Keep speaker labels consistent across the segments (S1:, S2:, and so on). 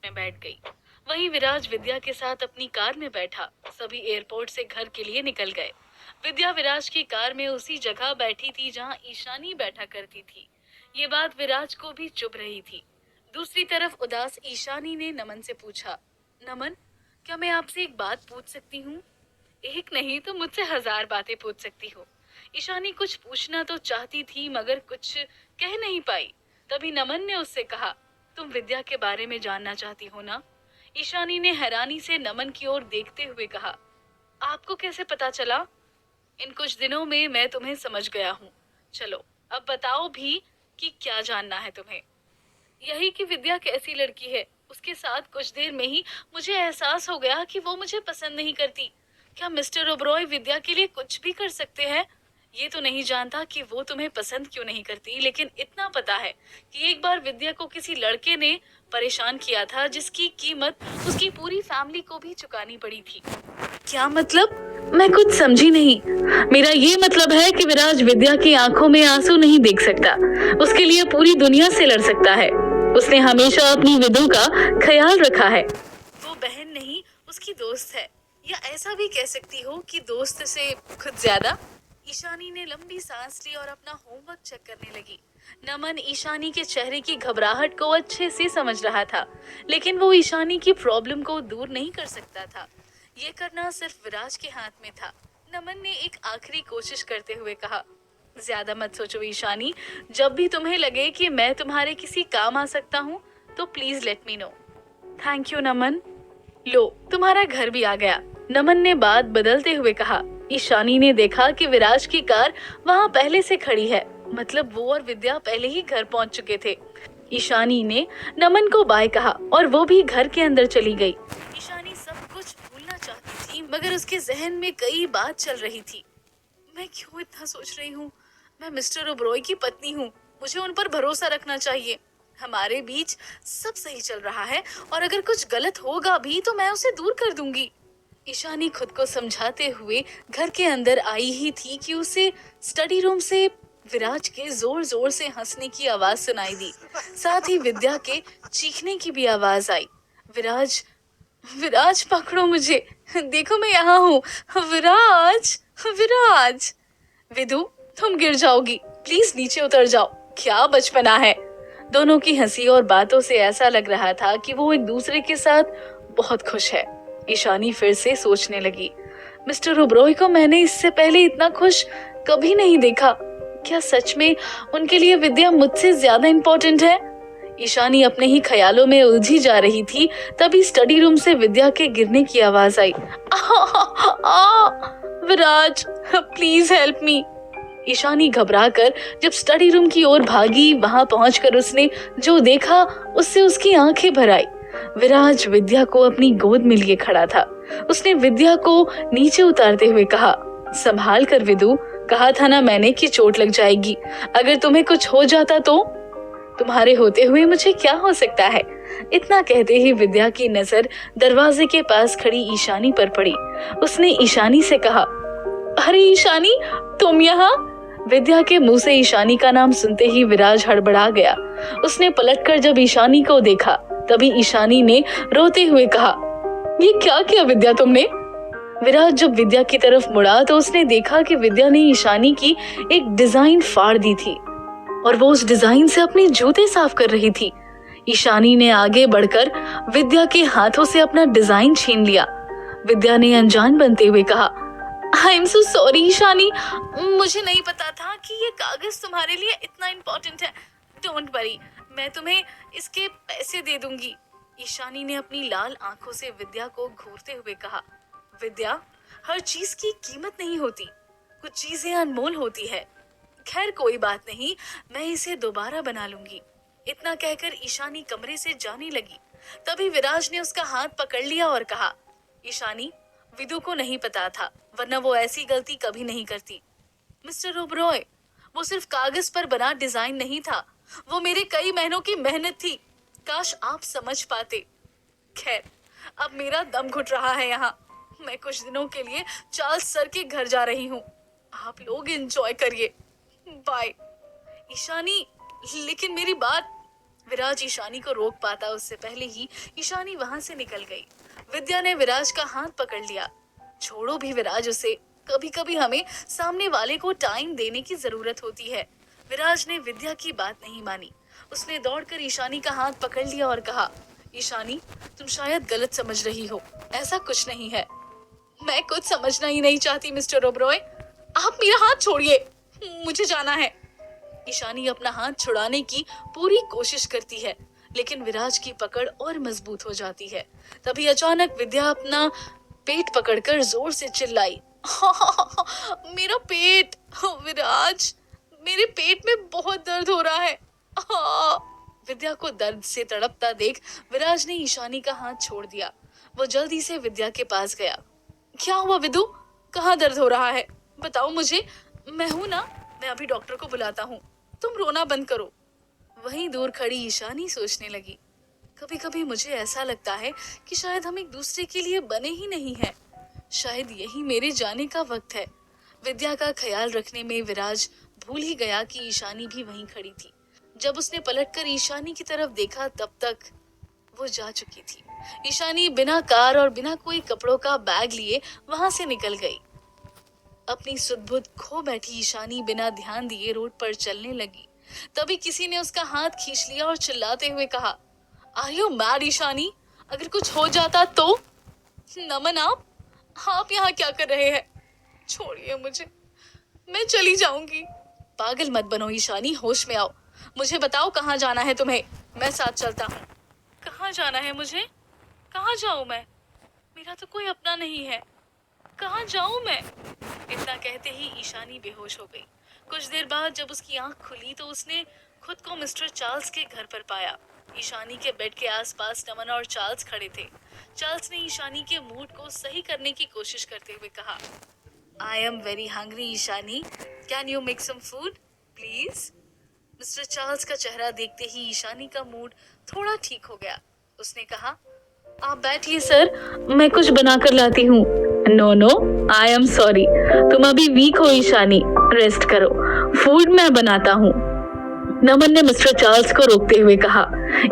S1: में बैठ गई। वहीं विराज विद्या के साथ अपनी कार में बैठा। सभी एयरपोर्ट से घर के लिए निकल गए। विद्या विराज की कार में उसी जगह बैठी थी जहां ईशानी बैठा करती थी। ये बात विराज को भी चुभ रही थी। दूसरी तरफ उदास ईशानी ने नमन से पूछा, नमन, क्या मैं आपसे एक बात पूछ सकती हूँ? एक नहीं तो मुझसे 1000 बातें पूछ सकती हो। ईशानी कुछ पूछना तो चाहती थी मगर कुछ कह नहीं पाई। तभी नमन ने उससे कहा, तुम विद्या के बारे में जानना चाहती हो ना? ईशानी ने हैरानी से नमन की ओर देखते हुए कहा, आपको कैसे पता चला? इन कुछ दिनों में मैं तुम्हें समझ गया हूँ। चलो अब बताओ भी कि क्या जानना है तुम्हें। यही कि विद्या कैसी लड़की है। उसके साथ कुछ देर में ही मुझे एहसास हो गया कि वो मुझे पसंद नहीं करती। क्या मिस्टर ओबरॉय विद्या के लिए कुछ भी कर सकते हैं? ये तो नहीं जानता कि वो तुम्हें पसंद क्यों नहीं करती, लेकिन इतना पता है कि एक बार विद्या को किसी लड़के ने परेशान किया था जिसकी कीमत उसकी पूरी फैमिली को भी चुकानी पड़ी थी। क्या मतलब? मैं कुछ समझी नहीं। मेरा ये मतलब है कि विराज विद्या की आंखों में आंसू नहीं देख सकता। उसके लिए पूरी दुनिया से लड़ सकता है। उसने हमेशा अपनी विदु का ख्याल रखा है। वो बहन नहीं, उसकी दोस्त है। या ऐसा भी कह सकती हो कि दोस्त से खुद ज्यादा। ईशानी ने लंबी सांस ली और अपना होमवर्क चेक करने लगी। नमन ईशानी के चेहरे की घबराहट को अच्छे से समझ रहा था, लेकिन वो ईशानी की प्रॉब्लम को दूर नहीं कर सकता था। ये करना सिर्फ विराज के हाथ में था। नमन ने एक आखिरी कोशिश करते हुए कहा, ज्यादा मत सोचो ईशानी। जब भी तुम्हें लगे कि मैं तुम्हारे किसी काम आ सकता हूँ तो please let me know. Thank you Naman. लो, तुम्हारा घर भी आ गया। नमन ने बात बदलते हुए कहा। ईशानी ने देखा कि विराज की कार वहाँ पहले से खड़ी है। मतलब वो और विद्या पहले ही घर पहुँच चुके थे। ईशानी ने नमन को बाय कहा और वो भी घर के अंदर चली गई। ईशानी सब कुछ भूलना चाहती थी मगर उसके जहन में कई बात चल रही थी। मैं क्यों इतना सोच रही हूँ? मैं मिस्टर ओबरॉय की पत्नी हूँ। मुझे उन पर भरोसा रखना चाहिए। हमारे बीच सब सही चल रहा है और अगर कुछ गलत होगा भी तो मैं उसे दूर कर दूंगी। ईशानी खुद को समझाते हुए घर के अंदर आई ही थी कि उसे स्टडी रूम से विराज के जोर जोर से हंसने की आवाज सुनाई दी। साथ ही विद्या के चीखने की भी आवाज आई। विराज, विराज पकड़ो मुझे। देखो मैं यहाँ हूँ। विराज, विराज। विदु, तुम गिर जाओगी। प्लीज नीचे उतर जाओ। क्या बचपना है। दोनों की हंसी और बातों से ऐसा लग रहा था कि वो एक दूसरे के साथ बहुत खुश है। ईशानी फिर से सोचने लगी, मिस्टर ओबरॉय को मैंने इससे पहले इतना खुश कभी नहीं देखा। क्या सच में उनके लिए विद्या मुझसे ज्यादा इम्पोर्टेंट है? ईशानी अपने ही ख्यालों में उलझी जा रही थी। तभी स्टडी रूम से विद्या के गिरने की आवाज आई। विराज, प्लीज हेल्प मी। ईशानी घबराकर जब स्टडी रूम की ओर भागी, वहां पहुंचकर उसने जो देखा उससे उसकी आंखें भर आई। विराज विद्या को अपनी गोद में लिए खड़ा था। उसने विद्या को नीचे उतारते हुए कहा, संभाल कर विदु। कहा था ना मैंने कि चोट लग जाएगी। अगर तुम्हें कुछ हो जाता तो? तुम्हारे होते हुए मुझे क्या हो सकता है? इतना कहते ही विद्या की नजर दरवाजे के पास खड़ी ईशानी पर पड़ी। उसने ईशानी से कहा, अरे ईशानी, तुम यहाँ? विद्या के मुंह से ईशानी का नाम सुनते ही विराज हड़बड़ा गया। उसने पलटकर जब ईशानी को देखा तभी ईशानी ने रोते हुए कहा, ये क्या किया विद्या तुमने? विराज जब विद्या की तरफ मुड़ा तो उसने देखा कि विद्या ने ईशानी की एक डिजाइन फाड़ दी थी और वो उस डिजाइन से अपने जूते साफ कर रही थी। ईशानी ने आगे बढ़कर विद्या के हाथों से अपना डिजाइन छीन लिया। विद्या ने अनजान बनते हुए कहा, I am so sorry Ishani, मुझे नहीं पता था कि ये कागज तुम्हारे लिए इतना इम्पोर्टेंट है। डोंट वरी, मैं तुम्हें इसके पैसे दे दूंगी। ईशानी ने अपनी लाल आंखों से विद्या को घूरते हुए कहा, विद्या, हर चीज की कीमत नहीं होती, कुछ चीजें अनमोल होती है। खैर कोई बात नहीं, मैं इसे दोबारा बना लूंगी। इतना कहकर ईशानी कमरे से जाने लगी। तभी विराज ने उसका हाथ पकड़ लिया और कहा, ईशानी, विदु को नहीं पता था, वरना वो ऐसी गलती कभी नहीं करती। मिस्टर ओबरॉय, वो सिर्फ कागज पर बना डिजाइन नहीं था, वो मेरे कई महीनों की मेहनत थी। काश आप समझ पाते। खैर, अब मेरा दम घुट रहा है यहाँ। मैं कुछ दिनों के लिए चार्ल्स सर के घर जा रही हूँ। आप लोग एंजॉय करिए। बाय। ईशानी, लेकिन मेरी बात। विराज ईशानी को रोक पाता उससे पहले ही ईशानी वहां से निकल गई। विद्या ने विराज का हाथ पकड़ लिया। छोड़ो भी विराज उसे, कभी कभी हमें सामने वाले को टाइम देने की जरूरत होती है। विराज ने विद्या की बात नहीं मानी। उसने दौड़कर ईशानी का हाथ पकड़ लिया और कहा, ईशानी, तुम शायद गलत समझ रही हो, ऐसा कुछ नहीं है। मैं कुछ समझना ही नहीं चाहती मिस्टर ओबरॉय, आप मेरा हाथ छोड़िए, मुझे जाना है। ईशानी अपना हाथ छुड़ाने की पूरी कोशिश करती है, लेकिन विराज की पकड़ और मजबूत हो जाती है। तभी अचानक विद्या अपना पेट पकड़कर जोर से चिल्लाई, मेरा पेट, विराज, मेरे पेट में बहुत दर्द हो रहा है। विद्या को दर्द से तड़पता देख विराज ने ईशानी का हाथ छोड़ दिया। वो जल्दी से विद्या के पास गया। क्या हुआ विदु, कहाँ दर्द हो रहा है, बताओ मुझे, मैं हूं ना, मैं अभी डॉक्टर को बुलाता हूँ, तुम रोना बंद करो। वहीं दूर खड़ी ईशानी सोचने लगी, कभी कभी मुझे ऐसा लगता है कि शायद हम एक दूसरे के लिए बने ही नहीं हैं। शायद यही मेरे जाने का वक्त है। विद्या का ख्याल रखने में विराज भूल ही गया कि ईशानी भी वहीं खड़ी थी। जब उसने पलटकर ईशानी की तरफ देखा तब तक वो जा चुकी थी। ईशानी बिना कार और बिना कोई कपड़ों का बैग लिए वहां से निकल गई। अपनी सुध-बुध खो बैठी ईशानी बिना ध्यान दिए रोड पर चलने लगी। तभी किसी ने उसका हाथ खींच लिया और चिल्लाते हुए कहा, आर यू मैड ईशानी, अगर कुछ हो जाता तो? नमन, आप यहाँ क्या कर रहे हैं? छोड़िए मुझे, मैं चली जाऊंगी। पागल मत बनो ईशानी, होश में आओ। मुझे बताओ कहाँ जाना है तुम्हें, मैं साथ चलता हूँ। कहाँ जाना है मुझे? कहाँ जाऊँ मैं? मेरा तो कोई अपना नहीं है, कहाँ जाऊँ मैं? इतना कहते ही ईशानी बेहोश हो गई। कुछ देर बाद जब उसकी आंख खुली तो उसने खुद को मिस्टर चार्ल्स के घर पर पाया। ईशानी के बेड के आसपास नमन और चार्ल्स खड़े थे। चार्ल्स ने ईशानी के मूड को सही करने की कोशिश करते हुए कहा, I am very hungry Ishani, can you make some food please? Mister Charles का चेहरा देखते ही ईशानी का मूड थोड़ा ठीक हो गया। उसने कहा, आप बैठिए सर, मैं कुछ बना कर लाती हूँ। No no, I am sorry, तुम अभी वीक हो ईशानी, रेस्ट करो, फूड मैं बनाता हूँ। नमन ने मिस्टर चार्ल्स को रोकते हुए कहा,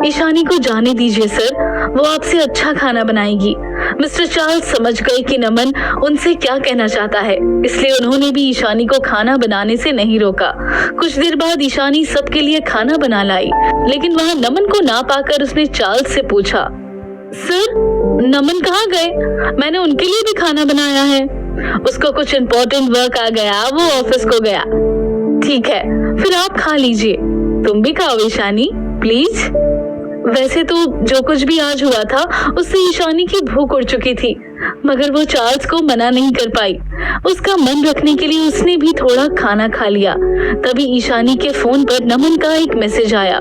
S1: ईशानी को जाने दीजिए सर, वो आपसे अच्छा खाना बनाएगी। मिस्टर चार्ल्स समझ गए कि नमन उनसे क्या कहना चाहता है, इसलिए उन्होंने भी ईशानी को खाना बनाने से नहीं रोका। कुछ देर बाद ईशानी सबके लिए खाना बना लाई, लेकिन वहाँ नमन को ना पाकर उसने चार्ल्स से पूछा, सर, नमन कहाँ गए? मैंने उनके लिए भी खाना बनाया है। उसको कुछ इम्पोर्टेंट वर्क आ गया, वो ऑफिस को गया। ठीक है, फिर आप खा लीजिए, तुम भी खाओ ईशानी प्लीज। वैसे तो जो कुछ भी आज हुआ था उससे ईशानी की भूख उड़ चुकी थी, मगर वो चार्ल्स को मना नहीं कर पाई। उसका मन रखने के लिए उसने भी थोड़ा खाना खा लिया। तभी ईशानी के फोन पर नमन का एक मैसेज आया,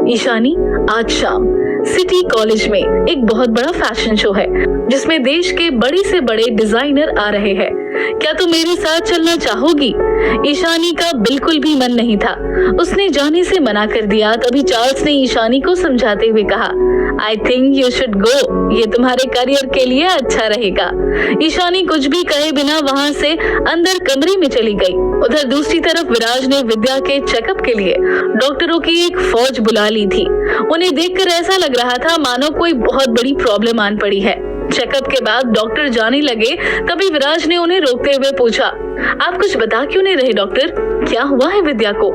S1: ईशानी, आज शाम सिटी कॉलेज में एक बहुत बड़ा फैशन शो है जिसमें देश के बड़े से बड़े डिजाइनर आ रहे हैं, क्या तुम मेरे साथ चलना चाहोगी? ईशानी का बिल्कुल भी मन नहीं था, उसने जाने से मना कर दिया। तभी चार्ल्स ने ईशानी को समझाते हुए कहा, I think you should go, ये तुम्हारे करियर के लिए अच्छा रहेगा। ईशानी कुछ भी कहे बिना वहाँ से अंदर कमरे में चली गई। उधर दूसरी तरफ विराज ने विद्या के चेकअप के लिए डॉक्टरों की एक फौज बुला ली थी। उन्हें देखकर ऐसा लग रहा था मानो कोई बहुत बड़ी प्रॉब्लम आन पड़ी है। चेकअप के बाद डॉक्टर जाने लगे, तभी विराज ने उन्हें रोकते हुए पूछा, आप कुछ बता क्यों नहीं रहे डॉक्टर, क्या हुआ है विद्या को?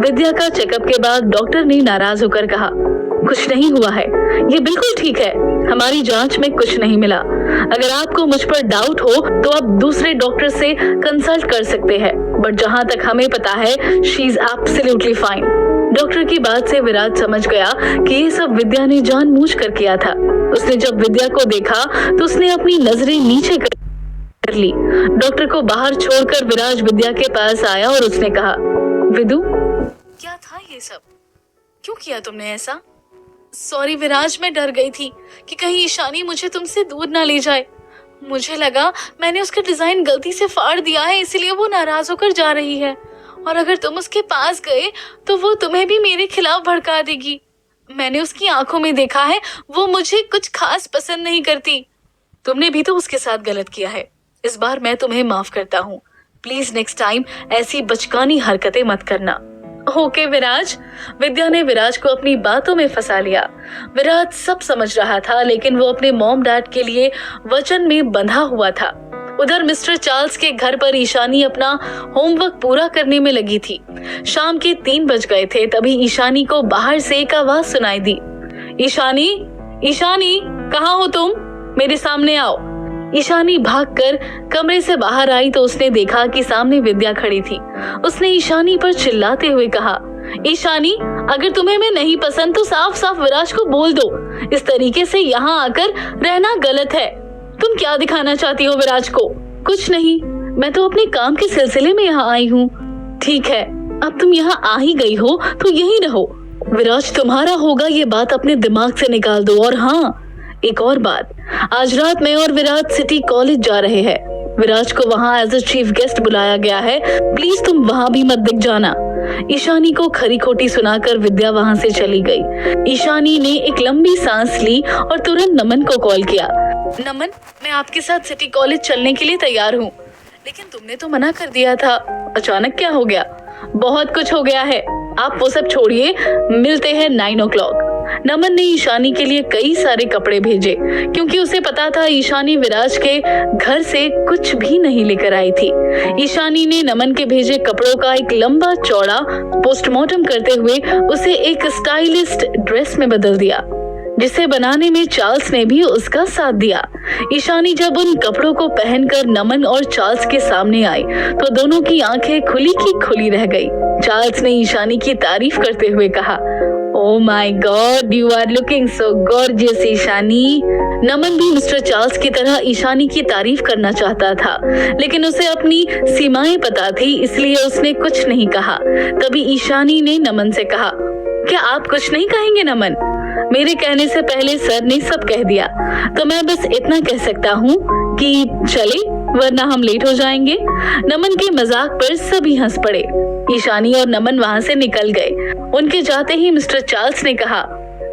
S1: विद्या का चेकअप के बाद डॉक्टर ने नाराज होकर कहा, कुछ नहीं हुआ है, ये बिल्कुल ठीक है, हमारी जांच में कुछ नहीं मिला। अगर आपको मुझ पर डाउट हो तो आप दूसरे डॉक्टर से कंसल्ट कर सकते हैं, बट जहाँ तक हमें पता है she is absolutely fine. Doctor की बात से विराज समझ गया कि ये सब विद्या ने जानबूझ कर किया था। उसने जब विद्या को देखा तो उसने अपनी नजरें नीचे कर ली। डॉक्टर को बाहर छोड़कर विराज विद्या के पास आया और उसने कहा, विदु, क्या था ये सब, क्यों किया तुमने ऐसा? सॉरी विराज, मैं डर गई थी कि कहीं ईशानी मुझे तुमसे दूर ना ले जाए। मुझे लगा मैंने उसका डिजाइन गलती से फाड़ दिया है, इसलिए वो नाराज होकर जा रही है, और अगर तुम उसके पास गए तो वो तुम्हें भी मेरे खिलाफ भड़का देगी। मैंने उसकी आंखों में देखा है, वो मुझे कुछ खास पसंद नहीं करती। तुमने भी तो उसके साथ गलत किया है, इस बार मैं तुम्हें माफ करता हूँ। प्लीज नेक्स्ट टाइम ऐसी बचकानी हरकतें मत करना। ओके विराज। विद्या ने विराज को अपनी बातों में फंसा लिया। विराज सब समझ रहा था, लेकिन वो अपने मॉम डैड के लिए वचन में बंधा हुआ था। उधर मिस्टर चार्ल्स के घर पर ईशानी अपना होमवर्क पूरा करने में लगी थी। शाम के 3 बज गए थे, तभी ईशानी को बाहर से एक आवाज सुनाई दी। ईशानी, ईशानी, कहाँ हो तुम? मेरे सामने आओ। ईशानी भागकर कमरे से बाहर आई तो उसने देखा कि सामने विद्या खड़ी थी। उसने ईशानी पर चिल्लाते हुए कहा, ईशानी, अगर तुम्हें मैं नहीं पसंद तो साफ साफ विराज को बोल दो। इस तरीके से यहाँ आकर रहना गलत है। तुम क्या दिखाना चाहती हो विराज को? कुछ नहीं, मैं तो अपने काम के सिलसिले में यहाँ आई हूँ। ठीक है, अब तुम यहाँ आ ही गई हो तो यहीं रहो। विराज तुम्हारा होगा, ये बात अपने दिमाग से निकाल दो। और हाँ, एक और बात, आज रात मैं और विराज सिटी कॉलेज जा रहे हैं। विराज को वहाँ एज अ चीफ गेस्ट बुलाया गया है। प्लीज तुम वहाँ भी मत दिख जाना। ईशानी को खरी खोटी सुनाकर विद्या वहाँ से चली गई। ईशानी ने एक लंबी सांस ली और तुरंत नमन को कॉल किया। नमन, मैं आपके साथ सिटी कॉलेज चलने के लिए तैयार हूँ, लेकिन तुमने तो मना कर दिया था। अचानक क्या हो गया? बहुत कुछ हो गया है, आप वो सब छोड़िए, मिलते हैं 9 o'clock। नमन ने ईशानी के लिए कई सारे कपड़े भेजे, क्योंकि उसे पता था ईशानी विराज के घर से कुछ भी नहीं लेकर आई थी। ईशानी ने नमन के भेजे कपड़ों का एक लंबा चौड़ा पोस्टमार्टम करते हुए उसे एक स्टाइलिस्ट ड्रेस में बदल दिया, जिसे बनाने में चार्ल्स ने भी उसका साथ दिया। ईशानी जब उन कपड़ों को पहनकर नमन और चार्ल्स के सामने आई तो दोनों की आंखें खुली की खुली रह गई। चार्ल्स ने ईशानी की तारीफ करते हुए कहा, oh my god, you are looking so gorgeous Ishani. Naman भी मिस्टर चार्ल्स की तरह ईशानी की तारीफ करना चाहता था, लेकिन उसे अपनी सीमाएं पता थी, इसलिए उसने कुछ नहीं कहा। तभी ईशानी ने नमन से कहा, क्या आप कुछ नहीं कहेंगे नमन? मेरे कहने से पहले सर ने सब कह दिया, तो मैं बस इतना कह सकता हूँ कि चले, वरना हम लेट हो जाएंगे। नमन के मजाक पर सभी हंस पड़े। ईशानी और नमन वहाँ से निकल गए। उनके जाते ही मिस्टर चार्ल्स ने कहा,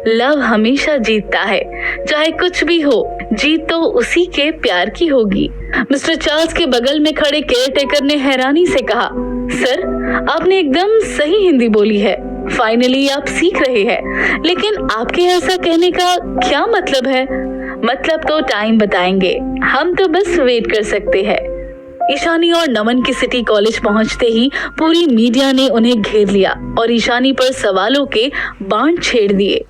S1: लव हमेशा जीतता है, चाहे कुछ भी हो, जीत तो उसी के प्यार की होगी। मिस्टर चार्ल्स के बगल में खड़े केयरटेकर ने हैरानी से कहा, सर, आपने एकदम सही हिंदी बोली है। फाइनली आप सीख रहे हैं, लेकिन आपके ऐसा कहने का क्या मतलब है? मतलब तो टाइम बताएंगे, हम तो बस वेट कर सकते हैं। ईशानी और नमन की सिटी कॉलेज पहुंचते ही पूरी मीडिया ने उन्हें घेर लिया और ईशानी पर सवालों के बाण छेड़ दिए।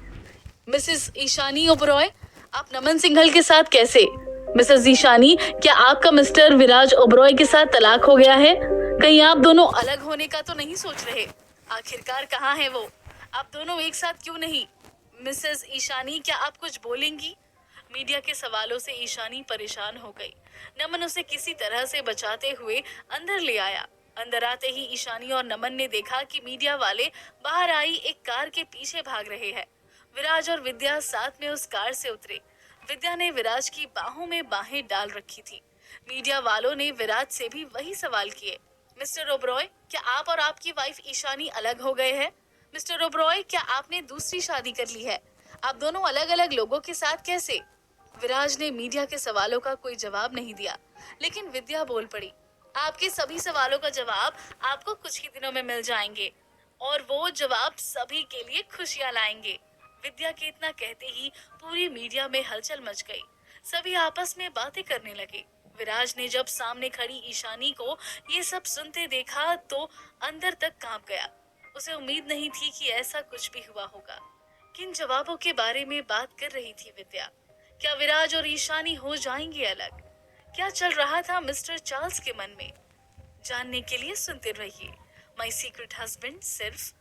S1: मिसेस ईशानी ओबरॉय, आप नमन सिंघल के साथ कैसे? मिसेस ईशानी, क्या आपका मिस्टर विराज ओबरॉय के साथ तलाक हो गया है? कहीं आप दोनों अलग होने का तो नहीं सोच रहे? आखिरकार कहाँ है वो? आप दोनों एक साथ क्यों नहीं? मिसेस ईशानी, क्या आप कुछ बोलेंगी? मीडिया के सवालों से ईशानी परेशान हो गई। नमन उसे किसी तरह से बचाते हुए अंदर ले आया। अंदर आते ही ईशानी और नमन ने देखा कि मीडिया वाले बाहर आई एक कार के पीछे भाग रहे हैं। विराज और विद्या साथ में उस कार से उतरे। विद्या ने विराज की बाहों में बाहें डाल रखी थी। मीडिया वालों ने विराज से भी वही सवाल किए। मिस्टर ओबरॉय, क्या आप और आपकी वाइफ ईशानी अलग हो गए हैं? मिस्टर ओबरॉय, क्या आपने दूसरी शादी कर ली है? आप दोनों अलग अलग लोगों के साथ कैसे? विराज ने मीडिया के सवालों का कोई जवाब नहीं दिया, लेकिन विद्या बोल पड़ी, आपके सभी सवालों का जवाब आपको कुछ ही दिनों में मिल जाएंगे, और वो जवाब सभी के लिए खुशियां लाएंगे। विद्या के इतना कहते ही पूरी मीडिया में हलचल मच गई। सभी आपस में बातें करने लगे। विराज ने जब सामने खड़ी ईशानी को ये सब सुनते देखा तो अंदर तक कांप गया। उसे उम्मीद नहीं थी कि ऐसा कुछ भी हुआ होगा। किन जवाबों के बारे में बात कर रही थी विद्या? क्या विराज और ईशानी हो जाएंगे अलग? क्या चल रहा था मिस्टर चार्ल्स के मन में? जानने के लिए सुनते रहिए माय सीक्रेट हस्बैंड, सिर्फ